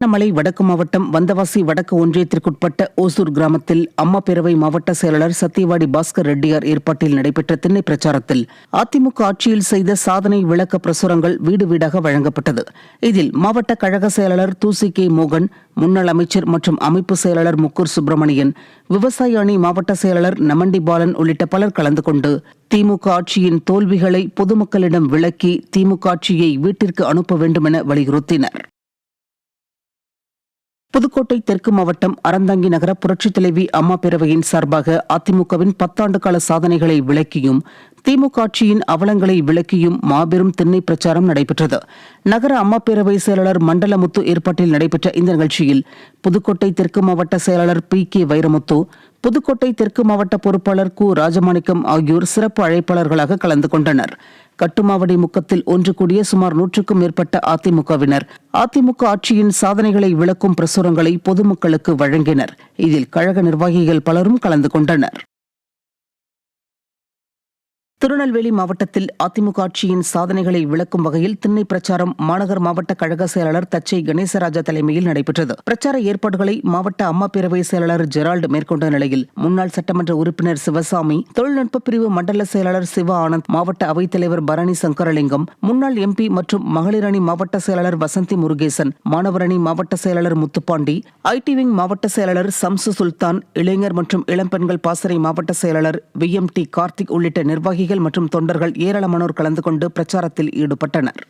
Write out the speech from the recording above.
திருவண்ணாமலை வடக்கு மாவட்டம் வந்தவாசி வடக்கு ஒன்றியத்திற்குட்பட்ட ஓசூர் கிராமத்தில் அம்மா பேரவை மாவட்ட செயலாளர் சத்தியவாடி பாஸ்கர் ரெட்டியார் ஏற்பாட்டில் நடைபெற்ற திண்ணை பிரச்சாரத்தில் அதிமுக ஆட்சியில் செய்த சாதனை விளக்க பிரசுரங்கள் வீடு வீடாக வழங்கப்பட்டது. இதில் மாவட்ட கழக செயலாளர் தூசி கே மோகன், முன்னாள் அமைச்சர் மற்றும் அமைப்பு செயலாளர் முக்கூர் சுப்பிரமணியன், விவசாய அணி மாவட்ட செயலாளர் நமண்டி பாலன் உள்ளிட்ட பலர் கலந்து கொண்டு திமுக ஆட்சியின் தோல்விகளை பொதுமக்களிடம் விளக்கி திமுக ஆட்சியை வீட்டிற்கு அனுப்ப வேண்டும் என வலியுறுத்தினர். புதுக்கோட்டை தெற்கு மாவட்டம் அறந்தாங்கி நகர புரட்சித் தலைவி அம்மா பேரவையின் சார்பாக அதிமுகவின் 10 ஆண்டு கால சாதனைகளை விளக்கியும் திமுக ஆட்சியின் அவலங்களை விளக்கியும் மாபெரும் திண்ணை பிரச்சாரம் நடைபெற்றது. நகர அம்மா பேரவை செயலாளர் மண்டலமுத்து ஏற்பாட்டில் நடைபெற்ற இந்த நிகழ்ச்சியில் புதுக்கோட்டை தெற்கு மாவட்ட செயலாளர் பி.கே. வைரமுத்து, புதுக்கோட்டை தெற்கு மாவட்ட பொறுப்பாளர் கு. ராஜமாணிக்கம் ஆகியோர் சிறப்பு அழைப்பாளர்களாக கலந்து கொண்டனர். கட்டுமாவடி முக்கத்தில் ஒன்று கூடிய சுமார் 100க்கும் மேற்பட்ட அதிமுகவினர் அதிமுக ஆட்சியின் சாதனைகளை விளக்கும் பிரசுரங்களை பொதுமக்களுக்கு வழங்கினர். இதில் கழக நிர்வாகிகள் பலரும் கலந்து கொண்டனர். திருநெல்வேலி மாவட்டத்தில் அதிமுக ஆட்சியின் சாதனைகளை விளக்கும் வகையில் திண்ணை பிரச்சாரம் மாநகர் மாவட்ட கழக செயலாளர் தச்சை கணேசராஜா தலைமையில் நடைபெற்றது. பிரச்சார ஏற்பாடுகளை மாவட்ட அம்மா பேரவை செயலாளர் ஜெரால்டு மேற்கொண்ட நிலையில் முன்னாள் சட்டமன்ற உறுப்பினர் சிவசாமி, தொழில்நுட்ப பிரிவு மண்டல செயலாளர் சிவா ஆனந்த், மாவட்ட அவைத்தலைவர் பரணி சங்கரலிங்கம், முன்னாள் எம்பி மற்றும் மகளிர் அணி மாவட்ட செயலாளர் வசந்தி முருகேசன், மாணவர் அணி மாவட்ட செயலாளர் முத்துப்பாண்டி, ஐடி விங் மாவட்ட செயலாளர் சம்சு சுல்தான், இளைஞர் மற்றும் இளம்பெண்கள் பாசறை மாவட்ட செயலாளர் VMT கார்த்திக் உள்ளிட்ட நிர்வாகிகள் மற்றும் தொண்டர்கள் ஏராளமானோர் கலந்து கொண்டு பிரச்சாரத்தில் ஈடுபட்டனர்.